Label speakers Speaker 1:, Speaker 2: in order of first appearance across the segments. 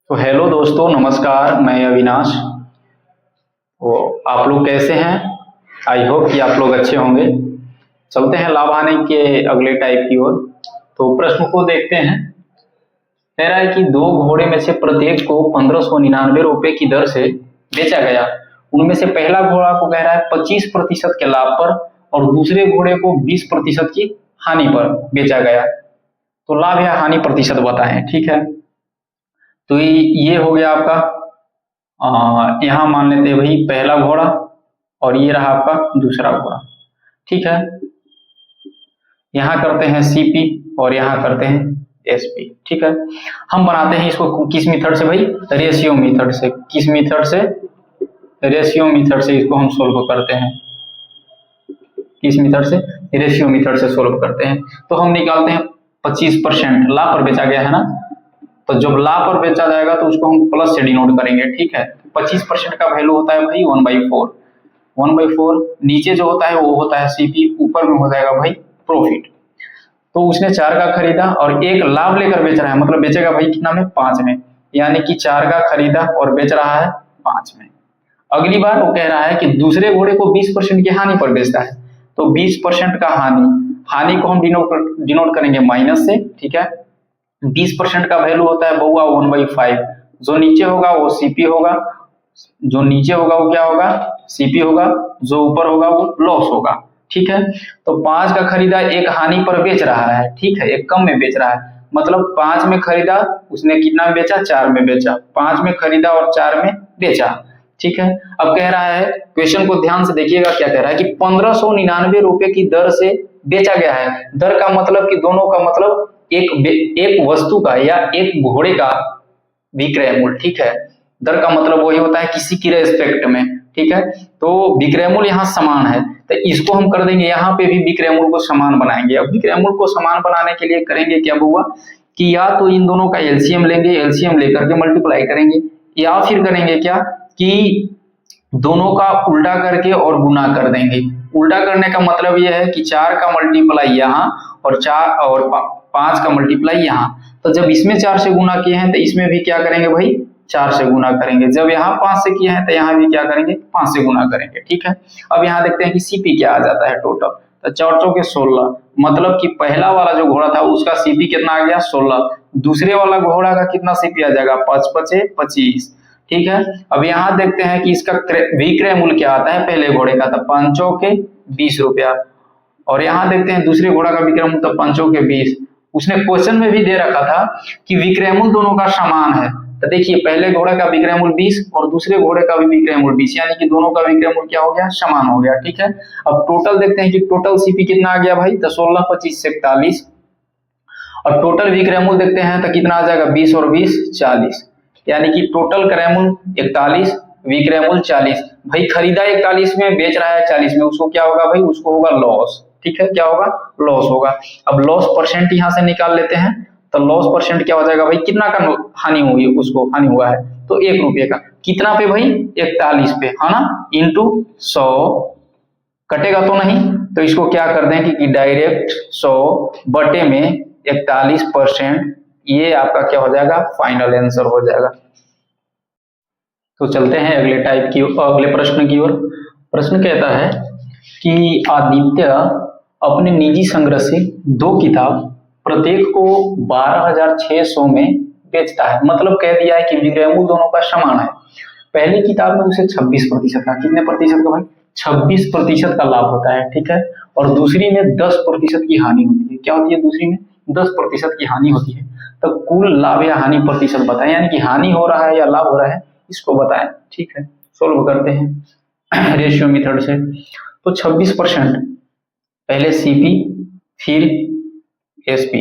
Speaker 1: तो हेलो दोस्तों, नमस्कार। मैं अविनाश। तो आप लोग कैसे हैं? आई होप कि आप लोग अच्छे होंगे। चलते हैं लाभ हानि के अगले टाइप की ओर। तो प्रश्न को देखते हैं। कह रहा है कि दो घोड़े में से प्रत्येक को 1599 रुपए की दर से बेचा गया। उनमें से पहला घोड़ा को कह रहा है 25% के लाभ पर और दूसरे घोड़े को 20% की हानि पर बेचा गया। तो लाभ या हानि प्रतिशत बताएं। ठीक है, तो ये हो गया आपका। यहाँ मान लेते हैं भाई पहला घोड़ा और ये रहा आपका दूसरा घोड़ा। ठीक है, यहाँ करते हैं सीपी और यहाँ करते हैं एसपी। ठीक है, हम बनाते हैं इसको किस मेथड से भाई? रेशियो मेथड से। किस मेथड से? रेशियो मेथड से इसको हम सोल्व करते हैं। किस मेथड से? रेशियो मेथड से सोल्व करते हैं। तो हम निकालते हैं 25% लाभ पर बेचा गया है ना, तो जब लाभ पर बेचा जाएगा तो उसको हम प्लस से डिनोट करेंगे। ठीक है, 25% का वैल्यू होता है भाई 1/4। 1/4 नीचे जो होता है वो होता है सीपी, ऊपर में हो जाएगा भाई प्रॉफिट। तो उसने 4 का खरीदा और एक लाभ लेकर बेच रहा है, मतलब बेचेगा भाई कितना में? 5 में। यानी कि 4 का खरीदा और बेच रहा है 5 में। अगली बार वो कह रहा है कि दूसरे घोड़े को 20% की हानि पर बेचता है, तो 20% का हानि को हम डिनोट करेंगे माइनस से। ठीक है, 20% का वैल्यू होता है बउआ 1/5। जो नीचे होगा वो सीपी होगा, जो नीचे होगा वो क्या होगा? सीपी होगा, जो ऊपर होगा वो लॉस होगा। ठीक है, तो 5 का खरीदा एक हानि पर बेच रहा है। ठीक है, एक कम में बेच रहा है, मतलब 5 में खरीदा उसने कितना में बेचा? 4 में बेचा। 5 में खरीदा और 4 में बेचा। ठीक है, अब कह रहा है, क्वेश्चन को ध्यान से देखिएगा क्या कह रहा है कि 1599 रुपए की दर से बेचा गया है। दर का मतलब कि दोनों का मतलब एक वस्तु का या एक घोड़े का विक्रय मूल्य। ठीक है, दर का मतलब वही होता है किसी की रेस्पेक्ट में। ठीक है, तो विक्रय मूल्य यहाँ समान है, तो इसको हम कर देंगे यहाँ पे भी विक्रय मूल्य को समान बनाएंगे। अब विक्रय मूल्य को समान बनाने के लिए करेंगे क्या हुआ कि या तो इन दोनों का एलसीएम लेंगे, एलसीएम लेकर के मल्टीप्लाई करेंगे, या फिर करेंगे क्या कि दोनों का उल्टा करके और गुना कर देंगे। उल्टा करने का मतलब यह है कि 4 का मल्टीप्लाई यहाँ और 5 का मल्टीप्लाई यहाँ। तो जब इसमें 4 से गुना किए हैं तो इसमें भी क्या करेंगे भाई? 4 से गुना करेंगे। जब यहाँ 5 से किए हैं तो यहाँ भी क्या करेंगे? 5 से गुना करेंगे। ठीक है, अब यहाँ देखते हैं कि सीपी क्या आ जाता है टोटल। तो 4 चौके 16, मतलब कि पहला वाला जो घोड़ा था उसका सीपी कितना आ गया? 16। दूसरे वाला घोड़ा का कितना सीपी आ जाएगा? 5 5 25। ठीक है, अब यहाँ देखते हैं कि इसका विक्रय मूल्य क्या आता है पहले घोड़े का? तो 5 चौके 20 रुपया। और यहाँ देखते हैं दूसरे घोड़ा का विक्रय मूल्य, तो 5 चौके 20। उसने क्वेश्चन में भी दे रखा था कि विक्रय मूल्य दोनों का समान है। तो देखिए पहले घोड़े का विक्रय मूल्य 20 और दूसरे घोड़े का भी विक्रय मूल्य 20, यानी कि दोनों का विक्रय मूल्य क्या हो गया? समान हो गया। ठीक है, अब टोटल देखते हैं कि टोटल सीपी कितना आ गया भाई? तो 16 25 41। और टोटल विक्रय मूल्य देखते हैं तो कितना आ जाएगा? 20 और 20 40, यानी कि टोटल क्रय मूल्य 41, विक्रय मूल्य 40। भाई खरीदा 41 में, बेच रहा है 40 में, उसको क्या होगा भाई? उसको होगा लॉस। ठीक है, क्या होगा? लॉस होगा। अब लॉस परसेंट यहाँ से निकाल लेते हैं, तो लॉस परसेंट क्या हो जाएगा भाई? कितना का हानि हुई? उसको हानि हुआ है तो 1 रुपये का। कितना पे भाई? 41 पे, है ना, इंटू 100। कटेगा तो नहीं, तो इसको क्या कर दें कि डायरेक्ट 100 बटे में 41%, ये आपका क्या हो जाएगा? फाइनल आंसर हो जाएगा। तो चलते हैं अगले टाइप की, अगले प्रश्न की ओर। प्रश्न कहता है कि आदित्य अपने निजी संग्रह से 2 किताब प्रत्येक को 12,600 में बेचता है। मतलब कह दिया है कि विक्रय मूल्य दोनों का समान है। पहली किताब में उसे 26% का, कितने प्रतिशत का भाई? 26% का लाभ होता है। ठीक है, और दूसरी में 10% की हानि होती है। क्या होती है दूसरी में? 10% की हानि होती है। तो कुल लाभ या हानि प्रतिशत बताएं, यानी कि हानि हो रहा है या लाभ हो रहा है, इसको बताएं। ठीक है, सोल्व करते हैं रेशियो मेथड से। तो 26%, पहले सीपी फिर एसपी।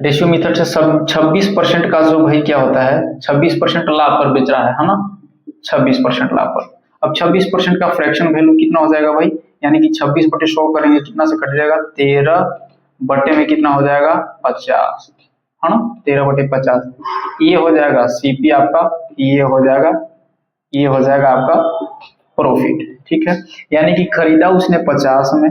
Speaker 1: रेशियो मेथड से सब 26% का जो भाई क्या होता है? 26% लाभ पर बेच रहा है ना, 26% लाभ पर। अब 26% का फ्रैक्शन वैल्यू कितना हो जाएगा भाई? यानी कि 26/100 करेंगे, कितना से कट जाएगा? 13 बटे में कितना हो जाएगा? 50, है ना, 13/50। ये हो जाएगा सीपी आपका, ये हो जाएगा आपका प्रॉफिट। ठीक है, यानी कि खरीदा उसने 50 में,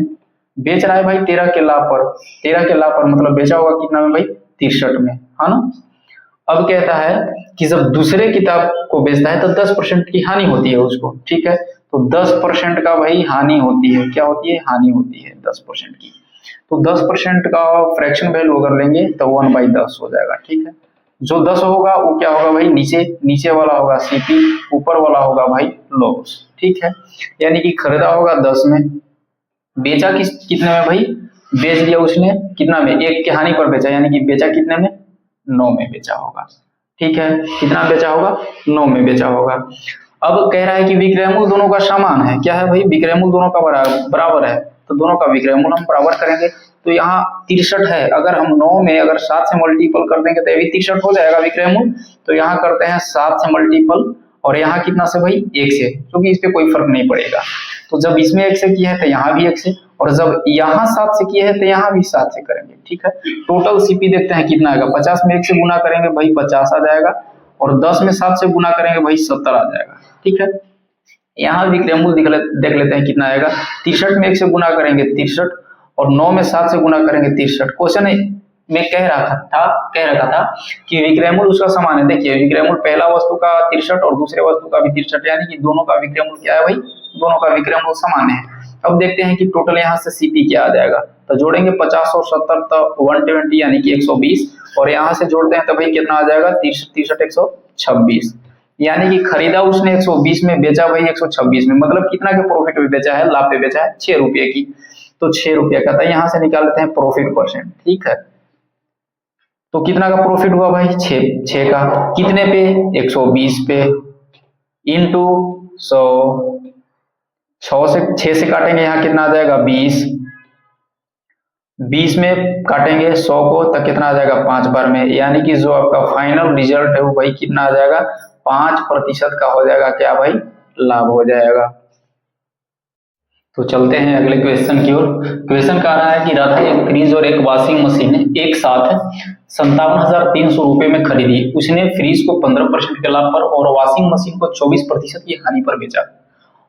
Speaker 1: बेच रहा है भाई 13 के लाभ पर। 13 के लाभ पर मतलब बेचा होगा कितना में भाई? 63 में, है ना। अब कहता है कि जब दूसरे किताब को बेचता है तो 10% की हानि होती है उसको, ठीक है। तो 10% का भाई हानि होती है, क्या होती है, हानि होती है 10% की। तो 10% का फ्रैक्शन वैल्यू अगर लेंगे तो 1/10 हो जाएगा, ठीक है। जो 10 होगा वो क्या होगा भाई, नीचे नीचे वाला होगा सीपी, ऊपर वाला होगा भाई लॉस, ठीक है। यानी कि खरीदा होगा 10 में, बेचा कितने में भाई, बेच दिया उसने कितना में, 1 की हानि पर बेचा, यानी कि बेचा कितने में, 9 में बेचा होगा, ठीक है। कितना बेचा होगा, 9 में बेचा होगा। अब कह रहा है कि विक्रय मूल्य दोनों का समान है, क्या है भाई, विक्रय मूल्य दोनों का बराबर है, तो दोनों का विक्रय मूल्य हम बराबर करेंगे। तो यहाँ 63 है, अगर हम 9 में अगर 7 से मल्टीपल कर देंगे तो ये भी 63 हो जाएगा विक्रय मूल्य। तो यहाँ करते हैं 7 से मल्टीपल, और यहाँ कितना से भाई, 1 से, क्योंकि इस पे कोई फर्क नहीं पड़ेगा। तो जब इसमें 1 से किया है तो यहाँ भी 1 से, और जब यहाँ 7 से किया है तो यहाँ भी 7 से करेंगे, ठीक है। टोटल सीपी देखते हैं कितना आएगा, 50 में 1 से गुना करेंगे भाई 50 आ जाएगा, और 10 में 7 से गुना करेंगे भाई 70 आ जाएगा, ठीक है। यहाँ विक्रय मूल्य देख लेते हैं कितना आएगा, 63 में 1 से गुना करेंगे 63, और 9 में 7 से गुना करेंगे 63। क्वेश्चन में कह रखा था कि विक्रय मूल्य उसका समान है। देखिए विक्रय मूल्य पहला वस्तु का 63 और दूसरे वस्तु का भी 63, यानी कि दोनों का विक्रय मूल्य क्या है भाई, दोनों का विक्रय मूल्य समान है। अब देखते हैं कि टोटल यहाँ से सीपी क्या आ जाएगा, तो जोड़ेंगे 50 और 70 तो 120 यानी कि 120, और यहाँ से जोड़ते हैं तो भाई कितना आ जाएगा, 63 126, यानी कि खरीदा उसने 120 में, बेचा भाई 126 में, मतलब कितना के प्रॉफिट में बेचा है, लाभ पे बेचा है 6 रुपये की। तो 6 रुपये का, तो यहाँ से निकाल लेते हैं प्रॉफिट परसेंट, ठीक है। तो कितना का प्रॉफिट हुआ भाई, 6 का, कितने पे, 120 पे, इंटू 100, 6 से काटेंगे यहाँ कितना आ जाएगा 20, 20 में काटेंगे 100 को तो कितना आ जाएगा 5 बार में, यानी कि जो आपका फाइनल रिजल्ट है वो भाई कितना आ जाएगा, 5% का हो जाएगा, क्या भाई, लाभ हो जाएगा। तो चलते हैं अगले क्वेश्चन की ओर। क्वेश्चन कह रहा है कि राधा एक फ्रिज और एक वॉशिंग मशीन एक साथ 57,300 रुपए में खरीदी। उसने फ्रिज को 15% के लाभ पर और वॉशिंग मशीन को 24% की हानि पर बेचा,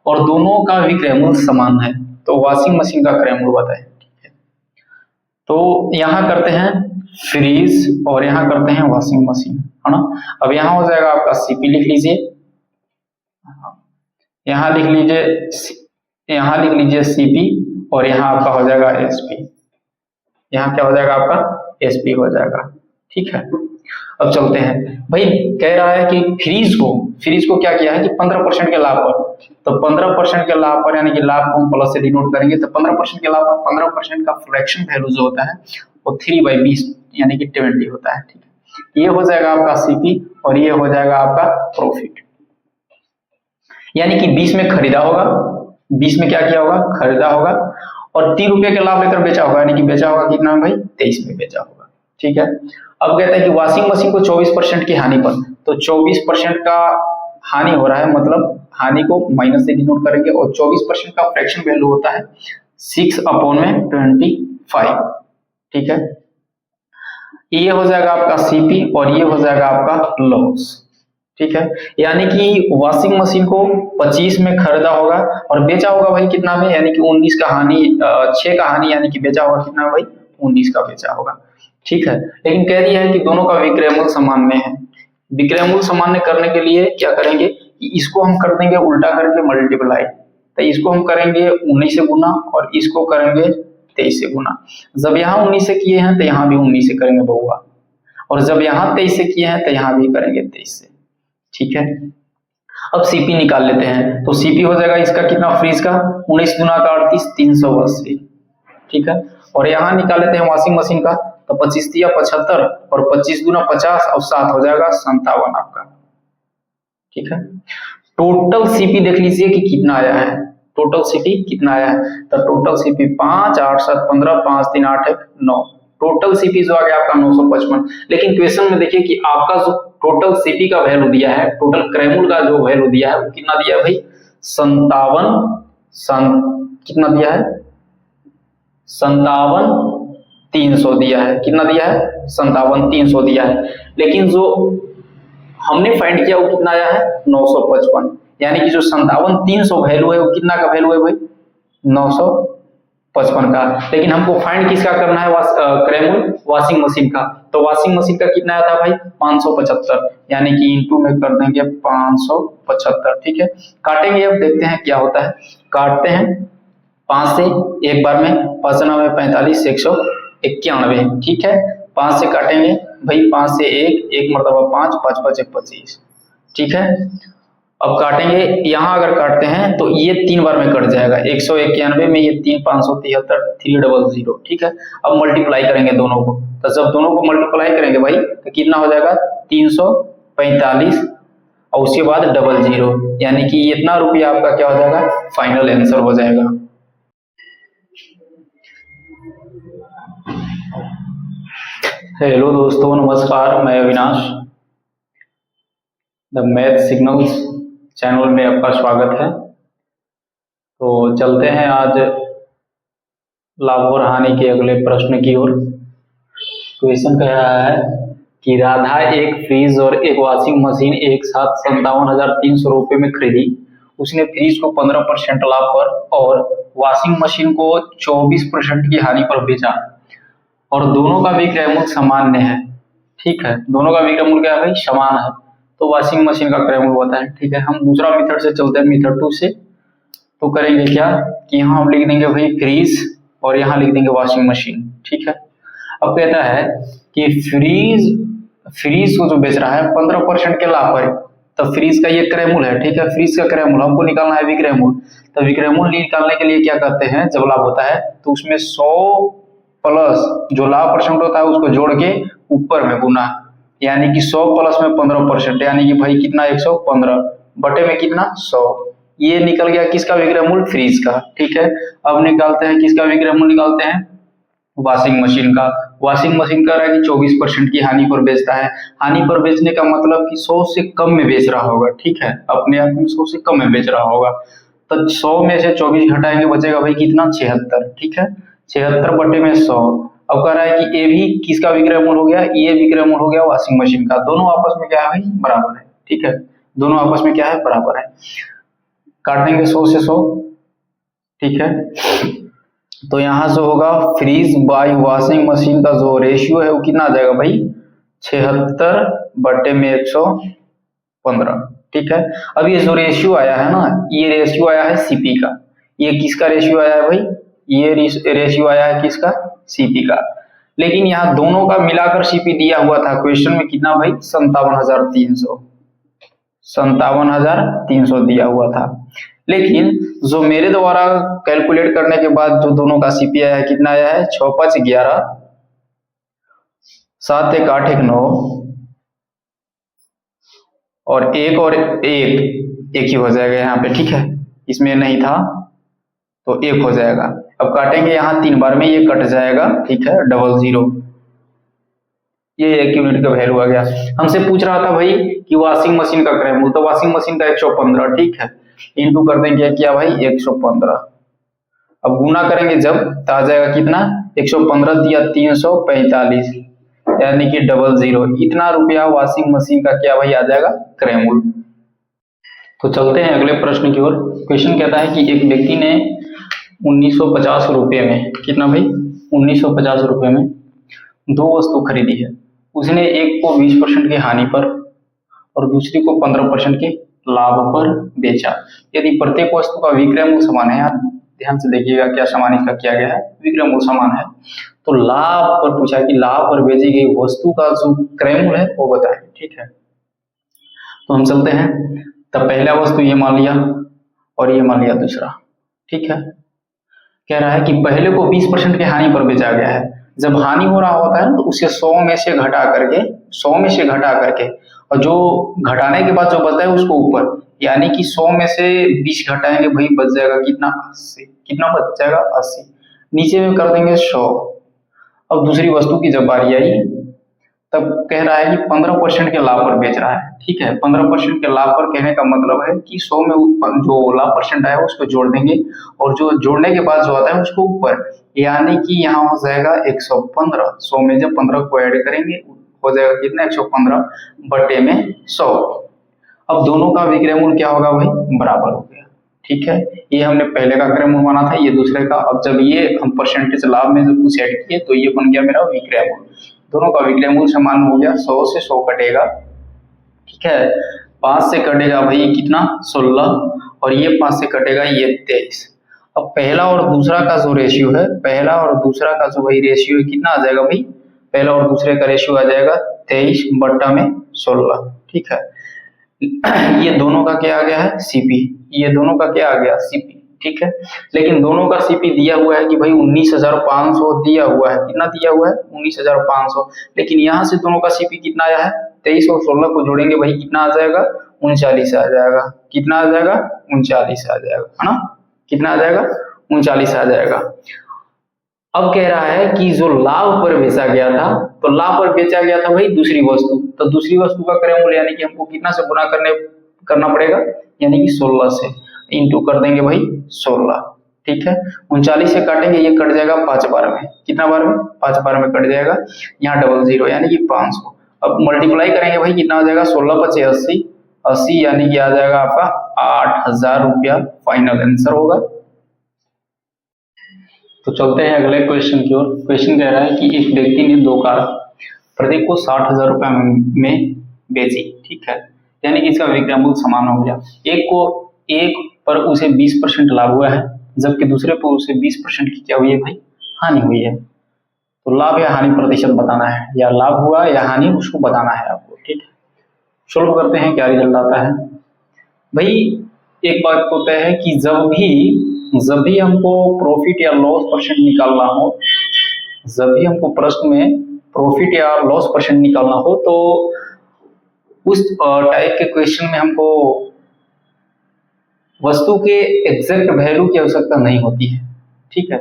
Speaker 1: और दोनों का विक्रय मूल्य समान है। तो वॉशिंग मशीन का क्रय मूल्य बताएं। तो यहाँ करते हैं फ्रिज और यहाँ करते हैं वॉशिंग मशीन, है ना। अब यहाँ हो जाएगा आपका सीपी, लिख लीजिए, यहाँ लिख लीजिए सीपी, और यहाँ आपका हो जाएगा एसपी, यहाँ क्या हो जाएगा आपका एसपी हो जाएगा, ठीक है। अब चलते हैं, भाई कह रहा है कि फ्रिज को क्या किया है कि 15% के लाभ पर, तो 15% के लाभ पर यानी कि लाभ को हम प्लस से डिनोट करेंगे, तो 15% के लाभ पर 15% का फ्रैक्शन वैल्यू जो होता है वो 3/20 यानी कि 20 होता है, ठीक है। ये हो जाएगा आपका सीपी और ये हो जाएगा आपका प्रॉफिट, यानी कि 20 में खरीदा होगा, 20 में क्या किया होगा, खरीदा होगा, और 3 रुपए के लाभ लेकर बेचा होगा, यानी कि बेचा होगा कितना में भाई, 23 में बेचा होगा, ठीक है। अब कहता है कि वॉशिंग मशीन को 24% की हानि पर, तो 24% का हानि हो रहा है, मतलब हानि को माइनस से डिनोट करेंगे, और 24% का फ्रैक्शन वैल्यू होता है 6/25, ठीक है। ये हो जाएगा आपका सीपी और ये हो जाएगा आपका लॉस, ठीक है। यानी कि वॉशिंग मशीन को 25 में खरीदा होगा और बेचा होगा भाई कितना में, यानी कि 19 का हानि, 6 का हानि, यानी कि बेचा होगा कितना भाई, 19 का बेचा होगा, ठीक है। लेकिन कह दिया है कि दोनों का विक्रय मूल्य सामान्य है। विक्रय मूल्य सामान्य करने के लिए क्या करेंगे कि इसको हम कर देंगे उल्टा करके मल्टीप्लाई, तो इसको हम करेंगे 19 से गुना और इसको करेंगे 23 से गुना। जब यहाँ 19 से किए हैं तो यहाँ भी 19 से करेंगे बउआ, और जब यहाँ 23 से किए हैं तो यहाँ भी करेंगे 23 से, ठीक है। अब सीपी निकाल लेते हैं, तो सीपी हो जाएगा इसका कितना, फ्रिज का 19 गुना का 38, 380, ठीक है। और यहाँ निकाल लेते हैं वॉशिंग मशीन का, तो 25 दिया 75 और 25 गुना 50 और 7 हो जाएगा 57 आपका, ठीक है। टोटल सीपी देख लीजिए कि कितना आया है, टोटल सीपी कितना आया है, तो टोटल सीपी 5 8 7 15 5 3 8 1 9, टोटल सीपी जो आ गया आपका 955। लेकिन क्वेश्चन में देखिए कि आपका जो टोटल सीपी का वैल्यू दिया है, टोटल क्रय मूल्य का जो वैल्यू दिया है वो कितना दिया है भाई, 57 कितना दिया है, 57,300 दिया है, कितना दिया है, 57,300 दिया है। लेकिन जो हमने फाइंड किया वो कितना आया है, 955, यानी कि जो 57,300 वैल्यू है वो कितना का वैल्यू है भाई, 955 55 का। लेकिन हमको फाइंड किसका करना है, क्रय मूल्य वॉशिंग मशीन का। तो वॉशिंग मशीन का कितना आया था भाई 575, यानी कि इंटू में कर देंगे 575। ठीक है, काटेंगे, अब देखते हैं क्या होता है। काटते हैं 5 से एक बार में, 5 9 45 191। ठीक है, 5 से काटेंगे भाई, 5 से एक मरतबा 5, 5 5 1 25। ठीक है, अब काटेंगे, यहाँ अगर काटते हैं तो ये 3 बार में कट जाएगा, 191 में ये 3 573 300। ठीक है, अब मल्टीप्लाई करेंगे दोनों को, तो जब दोनों को मल्टीप्लाई करेंगे भाई तो कितना हो जाएगा 345 और उसके बाद 00, यानी कि इतना रुपया आपका क्या हो जाएगा, फाइनल आंसर हो जाएगा। हेलो दोस्तों, नमस्कार, मैं Avinash, the math signals channel में आपका स्वागत है। तो चलते हैं आज लाभ और हानि के अगले प्रश्न की ओर। क्वेश्चन कह रहा है कि राधा एक फ्रिज और एक वॉशिंग मशीन एक साथ 57,300 रुपये में खरीदी। उसने फ्रिज को 15% लाभ पर और वॉशिंग मशीन को 24% की हानि पर बेचा और दोनों का विक्रय मूल्य सामान्य है। ठीक है, दोनों का विक्रय मूल्य क्या है भाई, समान है, तो वॉशिंग मशीन का क्रय मूल्य होता है। ठीक है, हम दूसरा मेथड से चलते हैं, मेथड 2 से। तो करेंगे क्या कि यहाँ हम लिख देंगे भाई फ्रीज और यहाँ लिख देंगे वॉशिंग मशीन। ठीक है, अब कहता है कि फ्रीज को जो बेच रहा है 15% के लाभ पर, तो फ्रीज का ये क्रय मूल्य है। ठीक है, फ्रीज का क्रय मूल्य हमको निकालना है, विक्रय मूल्य। तो विक्रय मूल्य निकालने के लिए क्या करते हैं, जब लाभ होता है तो उसमें 100 प्लस जो लाभ परसेंट होता है उसको जोड़ के ऊपर में गुना, यानी कि 100 प्लस में 15%, यानी कि भाई कितना 115 बटे में कितना 100। ये निकल गया किसका विक्रय मूल्य, फ्रीज का। ठीक है, अब निकालते हैं किसका विक्रय मूल्य, निकालते हैं वॉशिंग मशीन का। वॉशिंग मशीन कह रहा है कि 24% की हानि पर बेचता है। हानि पर बेचने का मतलब कि 100 से कम में बेच रहा होगा। ठीक है, अपने आप में 100 से कम में बेच रहा होगा, तो 100 में से 24 घटाएंगे, बचेगा भाई कितना 76। ठीक है, 76 बटे में 100। अब कह रहा है कि ये भी किसका विक्रय मूल्य हो गया, ये विक्रय मूल्य हो गया वॉशिंग मशीन का। दोनों आपस में क्या है भाई, बराबर है। ठीक है, दोनों आपस में क्या है, बराबर है। काटेंगे 100 से 100। ठीक है, तो यहां से होगा फ्रीज बाय वॉशिंग मशीन का जो रेशियो है वो कितना आ जाएगा भाई, 76 बटे में 115। ठीक है, अब ये जो रेशियो आया है ना, ये रेशियो आया है सीपी का। ये किसका रेशियो आया है भाई, ये रेशियो आया है किसका, सीपी का। लेकिन यहाँ दोनों का मिलाकर सीपी दिया हुआ था क्वेश्चन में कितना भाई, 57,300 दिया हुआ था। लेकिन जो मेरे द्वारा कैलकुलेट करने के बाद जो दोनों का सीपी आया है कितना आया है, 6 5 11 7 1 8 1 9 और एक ही हो जाएगा यहाँ पे। ठीक है, इसमें नहीं था तो एक हो जाएगा। अब काटेंगे यहाँ 3 बार में, ये कट जाएगा। ठीक है, 00, ये 1 यूनिट का वैल्यू आ गया। हमसे पूछ रहा था भाई कि वॉशिंग मशीन का क्रय मूल्य, तो वॉशिंग मशीन का 115। ठीक है, इंटू कर देंगे क्या भाई 115। अब गुना करेंगे जब तो आ जाएगा कितना, 115 दिया 345, यानी कि 00। इतना रुपया वॉशिंग मशीन का क्या भाई आ जाएगा, क्रय मूल्य। तो चलते हैं अगले प्रश्न की ओर। क्वेश्चन कहता है कि एक व्यक्ति ने 1950 रुपये में, कितना भाई 1950 रुपये में 2 वस्तु खरीदी है। उसने एक को 20% की हानि पर और दूसरी को 15% के लाभ पर बेचा। यदि प्रत्येक वस्तु का विक्रय मूल्य समान है, ध्यान से देखिएगा क्या समान इसका किया गया है, विक्रय मूल्य समान है, तो लाभ पर पूछा कि लाभ पर बेची गई वस्तु का जो क्रय मूल्य है वो बताएं। ठीक है, तो हम चलते हैं। तब पहला वस्तु ये मान लिया और ये मान लिया दूसरा। ठीक है, कह रहा है कि पहले को 20% की हानि पर बेचा गया है। जब हानि हो रहा होता है तो उसे 100 में से घटा करके और जो घटाने के बाद जो बचता है उसको ऊपर, यानी कि 100 में से 20 घटाएंगे भाई बच जाएगा कितना 80। कितना बच जाएगा 80, नीचे में कर देंगे 100। अब दूसरी वस्तु की जब बारी आई तब कह रहा है कि 15% के लाभ पर बेच रहा है। ठीक है, 15% के लाभ पर कहने का मतलब है कि 100 में जो लाभ परसेंट आया उसको जोड़ देंगे और जो जोड़ने के बाद जो आता है उसको ऊपर, यानी कि यहाँ हो जाएगा 115। 100 में जब 15 को ऐड करेंगे हो जाएगा कितना 115 बटे में 100। अब दोनों का विक्रय मूल्य क्या होगा भाई, बराबर हो गया। ठीक है, ये हमने पहले का क्रम माना था, ये दूसरे का। अब जब ये हम परसेंटेज लाभ में जब कुछ ऐड किए तो ये बन गया मेरा विक्रय मूल्य। दोनों का विक्रय मूल्य समान हो गया, 100 से 100 कटेगा, ठीक है। 5 से कटेगा भाई कितना, 16, और ये 5 से कटेगा ये 23। अब पहला और दूसरा का जो रेशियो है, पहला और दूसरा का जो भाई रेशियो है कितना आ जाएगा भाई, पहला और दूसरे का रेशियो आ जाएगा 23/16, ठीक है। ये दोनों का क्या आ गया है, सीपी, ये दोनों का क्या आ गया, सीपी, ठीक है। लेकिन दोनों का सीपी दिया हुआ है कि भाई 19,500 दिया हुआ है, कितना दिया हुआ है, 19,500। लेकिन यहाँ से दोनों का सीपी कितना आया है, 23 और 16 को जोड़ेंगे भाई कितना आ जाएगा, 39 आ जाएगा। कितना आ जाएगा, 39 आ जाएगा, है ना। कितना आ जाएगा, 39 आ जाएगा। अब कह रहा है कि जो लाभ पर बेचा गया था, तो लाभ पर बेचा गया था भाई दूसरी वस्तु, तो दूसरी वस्तु का क्रय मूल्य यानी कि हमको कितना से गुना करना पड़ेगा, यानी कि 16 से इंटू कर देंगे भाई 16, ठीक है। 39 से काटेंगे, ये कट जाएगा 5 बार में, कितना बार में, 5 बार में कट जाएगा, यहाँ 00 यानी कि 500। अब मल्टीप्लाई करेंगे भाई कितना हो जाएगा, 16 × 5 = 80, यानी कि आ जाएगा आपका 8,000 रुपया, फाइनल आंसर होगा। तो चलते हैं अगले क्वेश्चन की ओर। क्वेश्चन कह रहा है कि एक व्यक्ति ने 2 कार प्रत्येक को 60,000 रुपया में बेची, ठीक है, यानी कि इसका विक्रय मूल्य समान हो गया। एक पर उसे 20% लाभ हुआ है, जबकि दूसरे पर उसे 20% की क्या हुई है भाई, हानि हुई है। तो लाभ या हानि प्रतिशत बताना है, या लाभ हुआ या हानि उसको बताना है आपको, ठीक है। सोल्व करते हैं, क्या रिजल्ट आता है भाई। एक बात तो तय है कि जब भी हमको प्रॉफिट या लॉस परसेंट निकालना हो, जब भी हमको प्रश्न में प्रॉफिट या लॉस परसेंट निकालना हो, तो उस टाइप के क्वेश्चन में हमको वस्तु के एग्जैक्ट वैल्यू की आवश्यकता नहीं होती है, ठीक है,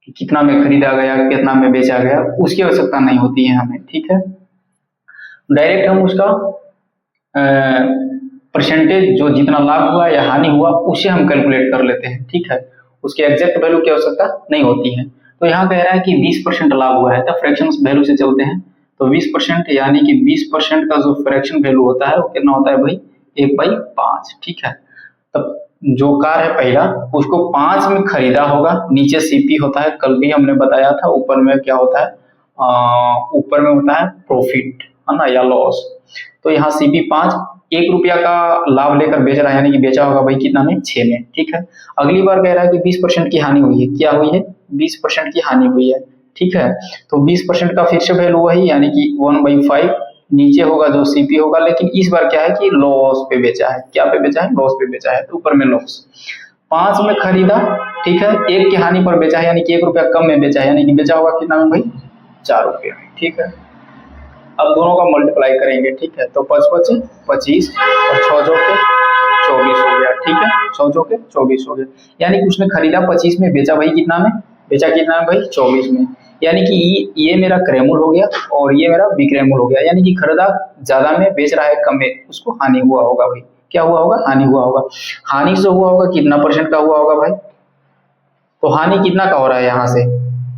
Speaker 1: कि कितना में खरीदा गया, कितना में बेचा गया, उसकी आवश्यकता नहीं होती है हमें, ठीक है। डायरेक्ट हम उसका परसेंटेज, जो जितना लाभ हुआ या हानि हुआ, उसे हम कैलकुलेट कर लेते हैं, ठीक है। उसके एग्जैक्ट वैल्यू की आवश्यकता नहीं होती है। तो यहाँ कह रहा है कि 20% लाभ हुआ है, तो फ्रैक्शन वैल्यू से चलते हैं। तो 20% यानी कि 20% का जो फ्रैक्शन वैल्यू होता है वो कितना होता है भाई, 1/5, ठीक है। तब जो कार है पहला, उसको 5 में खरीदा होगा, नीचे सीपी होता है, कल भी हमने बताया था, ऊपर में क्या होता है, ऊपर में होता है प्रॉफिट, है ना, या लॉस। तो यहाँ सीपी 5, 1 रुपया का लाभ लेकर बेच रहा है, यानी कि बेचा होगा भाई कितना में, 6 में, ठीक है। अगली बार कह रहा है कि 20% की हानि हुई है, क्या हुई है, 20% की हानि हुई है, ठीक है। तो 20% का फिर से वैल्यू वही, यानी कि 1/5 नीचे होगा जो सीपी होगा, लेकिन इस बार क्या है कि लॉस पे बेचा है, क्या पे बेचा है, लॉस पे बेचा है, तो ऊपर में लॉस। 5 में खरीदा, ठीक है, 1 की हानि पर बेचा है, यानी कि 1 रुपया कम में बेचा है, यानी कि बेचा होगा कितना में भाई, 4 रुपये में, ठीक है। अब दोनों का मल्टीप्लाई करेंगे, ठीक है। तो 5 × 5 = 25 और 6 × 24 हो गया, ठीक है, 6 × 24 हो गया, यानी कि उसने खरीदा 25 में, बेचा भाई कितना में, बेचा कितना में भाई, 24 में, यानी कि ये मेरा क्रय मूल्य हो गया और ये मेरा विक्रय मूल्य हो गया, यानी कि खरीदा ज्यादा में, बेच रहा है कम में, उसको हानि हुआ होगा भाई, क्या हुआ होगा, हानि हुआ होगा। हानि जो हुआ होगा कितना % का हुआ होगा भाई, तो हानि कितना का हो रहा है यहाँ से,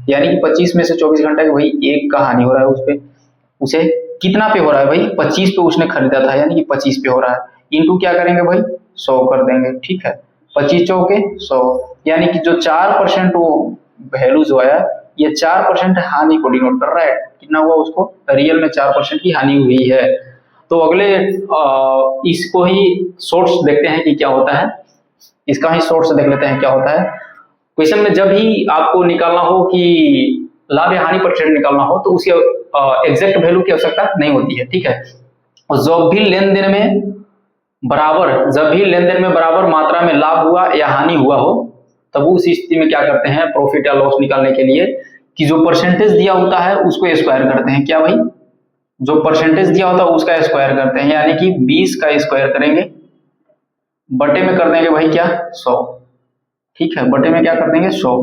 Speaker 1: यानी कि 25 में से 24 घंटा के भाई 1 का हानि हो रहा है, उस पे उसे कितना पे हो रहा है भाई, 25 पे उसने खरीदा था, यानी कि 25 पे हो रहा है, इंटू क्या करेंगे भाई, 100 कर देंगे, ठीक है। 25 चौके 100, यानी कि जो 4% वो वैल्यू जो आया, ये 4% हानि को डिनोट कर रहा है, कितना हुआ उसको, रियल में 4% की हानि हुई है। तो अगले इसको ही सोर्स देखते हैं कि क्या होता है, इसका ही सोर्स देख लेते हैं क्या होता है। क्वेश्चन में जब भी आपको निकालना हो कि लाभ या हानि परसेंट निकालना हो, तो उसकी एग्जैक्ट वैल्यू की आवश्यकता नहीं होती है, ठीक है। और जब भी लेन देन में बराबर मात्रा में लाभ हुआ या हानि हुआ हो, तब उस स्थिति में क्या करते हैं, प्रॉफिट या लॉस निकालने के लिए, कि जो परसेंटेज दिया होता है उसको स्क्वायर करते हैं, क्या भाई, जो परसेंटेज दिया होता है उसका स्क्वायर करते हैं, यानी कि 20 का स्क्वायर करेंगे, बटे में कर देंगे भाई क्या, 100, ठीक है, बटे में क्या कर देंगे 100,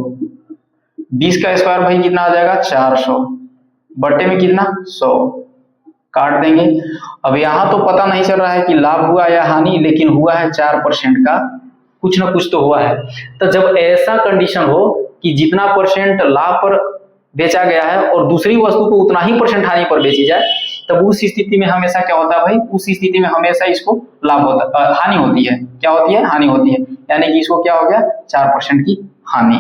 Speaker 1: 20 का स्क्वायर भाई कितना आ जाएगा, 400, बटे में कितना 100, काट देंगे। अब यहाँ तो पता नहीं चल रहा है कि लाभ हुआ या हानि, लेकिन हुआ है 4% का, कुछ ना कुछ तो हुआ है। तो जब ऐसा कंडीशन हो कि जितना % लाभ पर बेचा गया है और दूसरी वस्तु को उतना ही % हानि पर बेची जाए, तब उस स्थिति में हमेशा क्या होता है भाई, उस स्थिति में हमेशा इसको लाभ होता, हानि होती है। क्या होती है, हानि होती है, यानी कि इसको क्या हो गया 4% की हानि।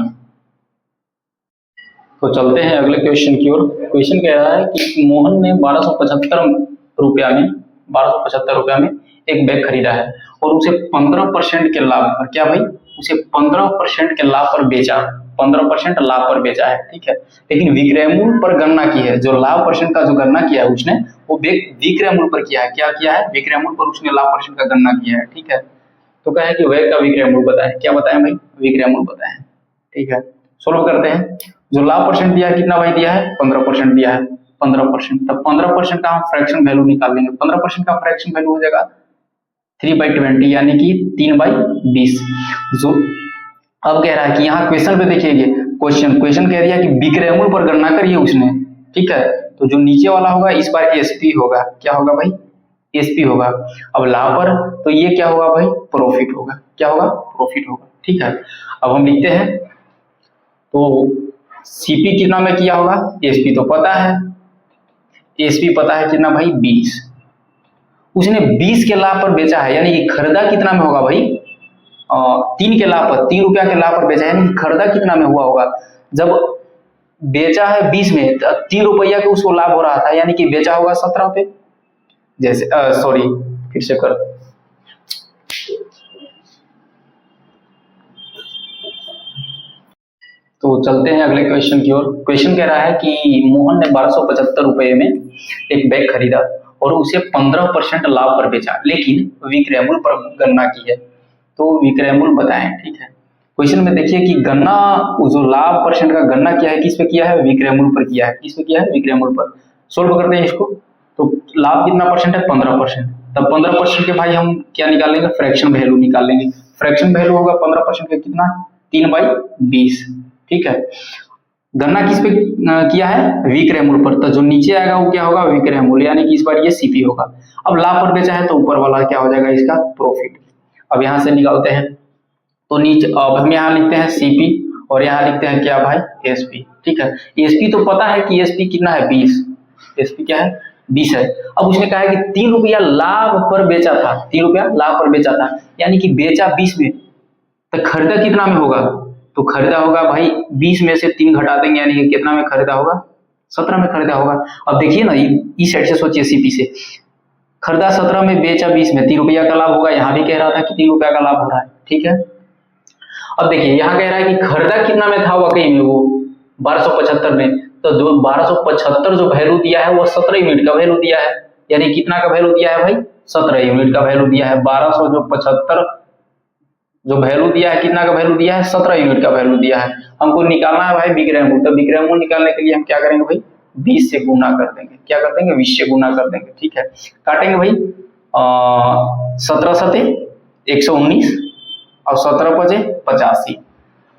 Speaker 1: तो चलते हैं अगले क्वेश्चन की ओर। क्वेश्चन कह रहा है कि मोहन ने 1275 रुपया में एक बैग खरीदा है और उसे 15% के लाभ पर, क्या भाई, उसे 15% के लाभ पर बेचा, 15% लाभ पर बेचा है, ठीक है। लेकिन विक्रय मूल्य पर गणना की है, जो लाभ परसेंट का जो गणना किया है उसने, वो विक्रय मूल्य पर किया है। क्या किया है, विक्रय मूल्य पर उसने लाभ परसेंट का गणना किया है, ठीक है। तो कहा है कि बैग का विक्रय मूल्य बताएं। क्या बताएं भाई, विक्रय मूल्य बताएं, ठीक है। सोल्व करते हैं। जो लाभ परसेंट दिया है कितना भाई दिया है, 15% दिया है, 15%। तब 15% का हम फ्रैक्शन वैल्यू निकाल लेंगे। 15% का फ्रैक्शन वैल्यू हो जाएगा 3/20, यानी कि 3/20। जो अब कह रहा है कि यहाँ क्वेश्चन पे देखिए, क्वेश्चन कह दिया कि विक्रय मूल्य पर गणना करिए उसने, ठीक है। तो जो नीचे वाला होगा इस बार एसपी होगा, क्या होगा भाई, एसपी होगा। अब लाभ पर, तो ये क्या होगा भाई, प्रॉफिट होगा, क्या होगा, प्रॉफिट होगा, ठीक है। अब हम लिखते हैं, तो सीपी कितना में किया होगा, एसपी तो पता है, एसपी पता है कितना भाई 20। उसने 20 के लाभ पर बेचा है, यानी कि खरीदा कितना में होगा भाई, 3 के लाभ पर, 3 रुपया के लाभ पर बेचा है, यानी कि खरीदा कितना में हुआ होगा, जब बेचा है 20 में, 3 रुपया के उसको लाभ हो रहा था, यानी कि बेचा होगा 17 पे। जैसे सॉरी फिर से कर, तो चलते हैं अगले क्वेश्चन की ओर। क्वेश्चन कह रहा है कि मोहन ने 1275 रुपये में एक बैग खरीदा और उसे 15% लाभ पर बेचा, लेकिन विक्रय मूल्य पर गणना की है, तो विक्रय मूल्य बताएं, ठीक है। क्वेश्चन में देखिए कि गणना, जो लाभ परसेंट का गणना किया है किस पे किया है, विक्रय मूल्य पर किया है, किस पे किया है, विक्रय मूल्य पर। सोल्व करते हैं इसको। तो लाभ कितना परसेंट है, 15%। तब 15% के भाई हम क्या निकालेंगे, फ्रैक्शन वैल्यू निकाल लेंगे। फ्रैक्शन वैल्यू होगा 15% का कितना, 3/20, ठीक है। गणना किस पे किया है, विक्रय मूल्य पर, तो जो नीचे आएगा वो क्या होगा, विक्रय मूल्य, यानी कि इस बार ये सीपी होगा। अब लाभ पर बेचा है तो ऊपर वाला क्या हो जाएगा, इसका प्रॉफिट। अब यहां से निकालते हैं, तो नीचे अब हम यहाँ लिखते हैं सीपी और यहाँ लिखते हैं क्या भाई, एसपी, ठीक है। एसपी तो पता है कि एसपी कितना है 20, एसपी क्या है 20 है। अब उसने कहा है कि 3 रुपया लाभ पर बेचा था, 3 रुपया लाभ पर बेचा था, यानी कि बेचा 20 में, तो खरीदा कितना में होगा, तो खरीदा होगा भाई 20 में से 3 घटा देंगे, यानी कि कितना में खरीदा होगा, 17 में खरीदा होगा। अब देखिए ना, इस साइड से सोचिए, सीपी से खरीदा 17 में, बेचा 20 में, 3 रुपया का लाभ होगा। यहाँ भी कह रहा था कि 3 रुपया का लाभ हो रहा है, ठीक है। अब देखिए यहाँ कह रहा है कि खरीदा कितना में था वाकई में, वो 1275 में, तो जो 1275 जो वैल्यू दिया है वो 17 यूनिट का वैल्यू दिया है, यानी कितना का वैल्यू दिया है भाई, 17 यूनिट का वैल्यू दिया है। 1275 जो वैल्यू दिया है, कितना का वैल्यू दिया है, 17 यूनिट का वैल्यू दिया है। हमको निकालना है भाई विक्रय मूल्य, तो विक्रय मूल्य निकालने के लिए हम क्या करेंगे भाई, 20 से गुना कर देंगे, क्या कर देंगे, 20 से गुना कर देंगे, ठीक है। काटेंगे भाई, 17 सते 119 और 17 पचे 85।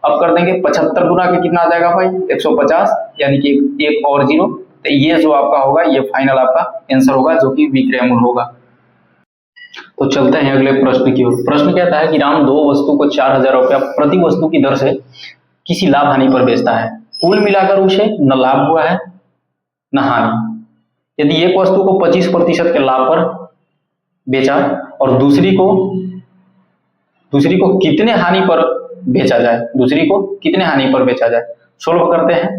Speaker 1: अब कर देंगे 75 गुना के कितना आ जाएगा भाई, 150, यानी कि एक और जीरो। तो ये जो आपका होगा, ये फाइनल आपका आंसर होगा, जो कि विक्रय मूल्य होगा। तो चलते हैं अगले प्रश्न की ओर। प्रश्न कहता है कि राम 2 वस्तु को 4000 रुपया प्रति वस्तु की दर से किसी लाभ हानि पर बेचता है। कुल मिलाकर उसे न लाभ हुआ है न हानि। यदि एक वस्तु को 25% के लाभ पर बेचा और दूसरी को कितने हानि पर बेचा जाए, दूसरी को कितने हानि पर बेचा जाए। सोल्व करते हैं।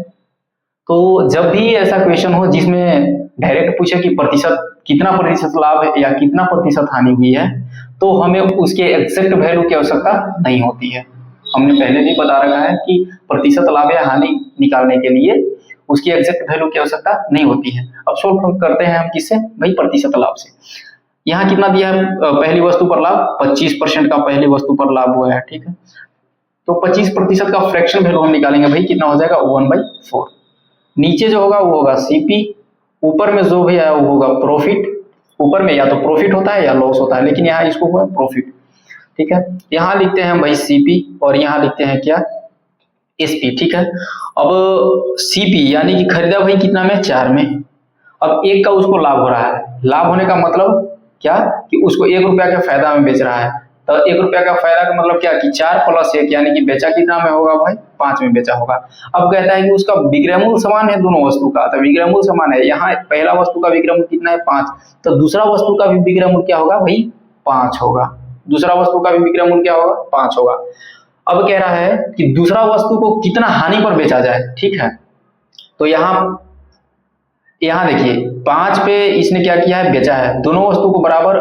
Speaker 1: तो जब भी ऐसा क्वेश्चन हो जिसमें डायरेक्ट पूछे कि प्रतिशत, कितना प्रतिशत लाभ है या कितना प्रतिशत हानि हुई है, तो हमें उसके एग्जैक्ट वैल्यू की आवश्यकता नहीं होती है। हमने पहले भी बता रखा है कि प्रतिशत लाभ या हानि निकालने के लिए उसकी एग्जैक्ट वैल्यू की आवश्यकता नहीं होती है। अब सोल्व करते हैं हम किससे भाई, प्रतिशत लाभ से। यहाँ कितना दिया है, पहली वस्तु पर लाभ 25% का पहली वस्तु पर लाभ हुआ है, ठीक है। तो 25% का फ्रैक्शन वैल्यू हम निकालेंगे भाई, कितना हो जाएगा 1/4। नीचे जो होगा वो होगा सीपी, ऊपर में जो भी है वो होगा प्रॉफिट। ऊपर में या तो प्रॉफिट होता है या लॉस होता है, लेकिन यहाँ इसको हुआ प्रॉफिट, ठीक है। यहाँ लिखते हैं भाई सीपी और यहाँ लिखते हैं क्या, एसपी, ठीक है। अब सीपी यानी कि खरीदा भाई कितना में, 4 में। अब 1 का उसको लाभ हो रहा है, लाभ होने का मतलब क्या कि उसको 1 रुपया के फायदा में बेच रहा है। तो 1 रुपया का फायदा का मतलब क्या कि 4 + 1, यानी कि बेचा कितना में होगा भाई, 5 में बेचा होगा। अब कहता है कि उसका विक्रय मूल्य समान है दोनों वस्तु का, तो विक्रय मूल्य समान है। यहाँ पहला वस्तु का विक्रय मूल्य कितना है 5, तो दूसरा वस्तु का भी विक्रय मूल्य क्या होगा भाई 5 होगा। दूसरा वस्तु का भी विक्रय मूल्य क्या होगा, 5 होगा। अब कह रहा है कि दूसरा वस्तु को कितना हानि पर बेचा जाए, ठीक है। तो यहाँ देखिए 5 पे इसने क्या किया है, बेचा है, दोनों वस्तु को बराबर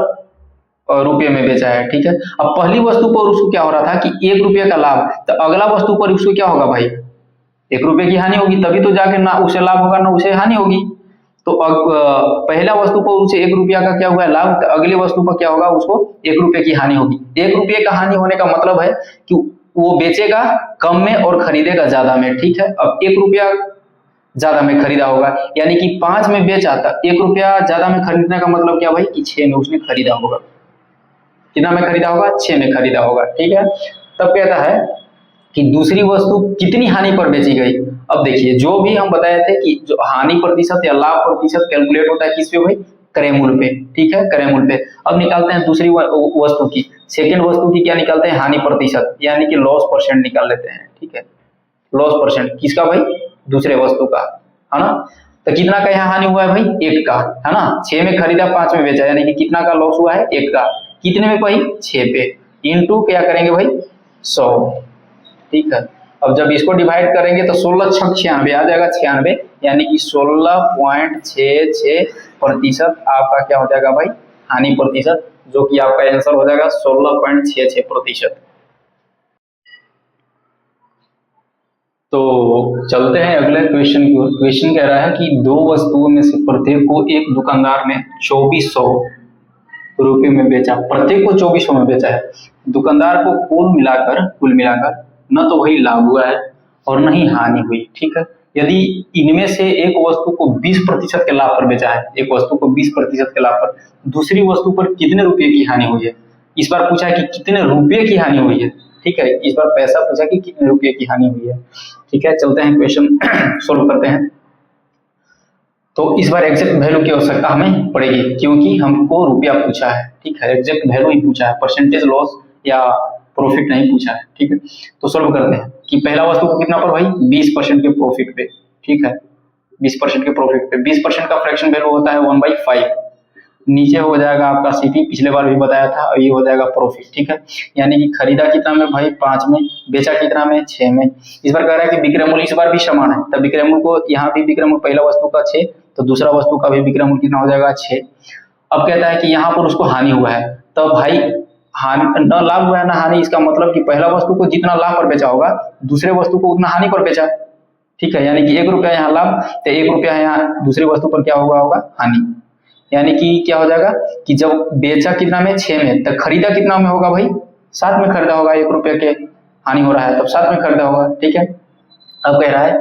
Speaker 1: रुपये में बेचा है, ठीक है। अब पहली वस्तु पर उसको क्या हो रहा था कि 1 रुपये का लाभ, तो अगला वस्तु पर उसको क्या होगा भाई, 1 रुपये की हानि होगी, तभी तो जाके ना उसे लाभ होगा ना उसे हानि होगी। तो पहला वस्तु पर उसे 1 रुपया का क्या हुआ है लाभ, तो अगली वस्तु पर क्या होगा, उसको 1 रुपये की हानि होगी। 1 रुपये का हानि होने का मतलब है कि वो बेचेगा कम में और खरीदेगा ज्यादा में, ठीक है। अब 1 रुपया ज्यादा में खरीदा होगा, यानी कि 5 में बेचा था, 1 रुपया ज्यादा में खरीदने का मतलब क्या भाई कि 6 में उसने खरीदा होगा। कितना में खरीदा होगा, 6 में खरीदा होगा, ठीक है। तब कहता है कि दूसरी वस्तु कितनी हानि पर बेची गई। अब देखिए जो भी हम बताए थे कि जो हानि प्रतिशत या लाभ प्रतिशत कैलकुलेट होता है किस पे भाई, क्रय मूल्य पे, ठीक है, क्रय मूल्य पे। अब निकालते हैं दूसरी वस्तु की, सेकंड वस्तु की क्या निकालते हैं, हानि प्रतिशत, यानी कि लॉस परसेंट निकाल लेते हैं, ठीक है। लॉस परसेंट किसका भाई, दूसरे वस्तु का, है ना। तो कितना का यहाँ हानि हुआ है भाई, 1 का, है ना। 6 में खरीदा 5 में बेचा, यानी कि कितना का लॉस हुआ है, 1 का। कितने में भाई, 6 पे, इंटू क्या करेंगे भाई, 100, ठीक है। अब जब इसको डिवाइड करेंगे तो 16 छक 96 आ जाएगा, 96, यानी कि 16.66% आपका क्या हो जाएगा भाई, हानि प्रतिशत, जो कि आपका आंसर हो जाएगा 16.66%। तो चलते हैं अगले क्वेश्चन की ओर। क्वेश्चन कह रहा है कि दो वस्तुओं में से प्रत्येक को एक दुकानदार ने 2400 रुपये में बेचा, प्रत्येक को 2400 में बेचा है। दुकानदार को कुल मिलाकर न तो वही लाभ हुआ है और न ही हानि हुई, ठीक है। यदि इनमें से एक वस्तु को 20% के लाभ पर बेचा है, एक वस्तु को 20% के लाभ पर, दूसरी वस्तु पर कितने रुपए की हानि हुई है। इस बार पूछा है कि कितने रुपए की हानि हुई है, ठीक है। इस बार पैसा पूछा कि कितने रुपए की हानि हुई है, ठीक है। चलते हैं क्वेश्चन सोल्व करते हैं। तो इस बार एग्जैक्ट वैल्यू की आवश्यकता हमें पड़ेगी, क्योंकि हमको रुपया पूछा है, ठीक है। एग्जैक्ट वैल्यू ही पूछा है, परसेंटेज लॉस या प्रॉफिट नहीं पूछा है, ठीक है। तो सोल्व करते हैं कि पहला वस्तु को कितना पर भाई, 20% के प्रॉफिट पे, ठीक है। 20% के प्रॉफिट पे 20% का फ्रैक्शन वैल्यू होता है 1/5। नीचे हो जाएगा आपका सीपी, पिछले बार भी बताया था, और ये हो जाएगा प्रॉफिट, ठीक है। यानी कि खरीदा कितना में भाई, 5 में, बेचा कितना में, 6 में। इस बार कह रहा है कि विक्रय मूल्य इस बार भी समान है, तब विक्रय मूल्य को यहाँ भी विक्रय मूल्य पहला वस्तु का 6, तो दूसरा वस्तु का भी विक्रय मूल्य कितना हो जाएगा, 6। अब कहता है कि यहाँ पर उसको हानि हुआ है, तो भाई हानि न लाभ हुआ है ना हानि, इसका मतलब कि पहला वस्तु को जितना लाभ पर बेचा होगा, दूसरे वस्तु को उतना हानि पर बेचा, ठीक है। यानी कि 1 रुपया यहाँ लाभ, तो 1 रुपया यहाँ दूसरी वस्तु पर क्या हुआ होगा, हानि। यानी कि क्या हो जाएगा कि जब बेचा कितना में, 6 में, तो खरीदा कितना में होगा भाई, 7 में खरीदा होगा। 1 रुपये के हानि हो रहा है तब 7 में खरीदा होगा, ठीक है। अब कह रहा है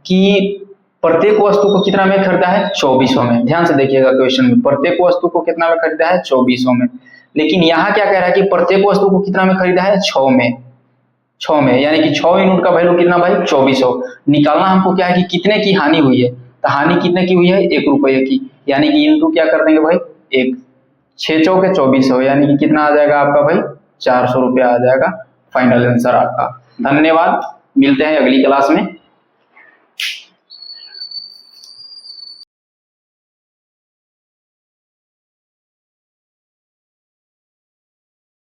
Speaker 1: कि प्रत्येक वस्तु को कितना में खरीदा है, 2400 में। ध्यान से देखिएगा क्वेश्चन में, प्रत्येक वस्तु को कितना में खरीदा है, 2400 में। लेकिन यहाँ क्या कह रहा है कि प्रत्येक वस्तु को कितना में खरीदा है, 6 में, 6 में, यानी कि 6 यूनिट का वैल्यू कितना भाई, 2400। निकालना हमको क्या है कि कितने की हानि हुई है, तो हानि कितने की हुई है, 1 रुपये की, यानी कि इनटू क्या कर देंगे भाई, 1, 6 चौके 2400, यानी कि कितना आ जाएगा आपका भाई, 400 रुपया आ जाएगा फाइनल आंसर आपका। धन्यवाद, मिलते हैं अगली क्लास में।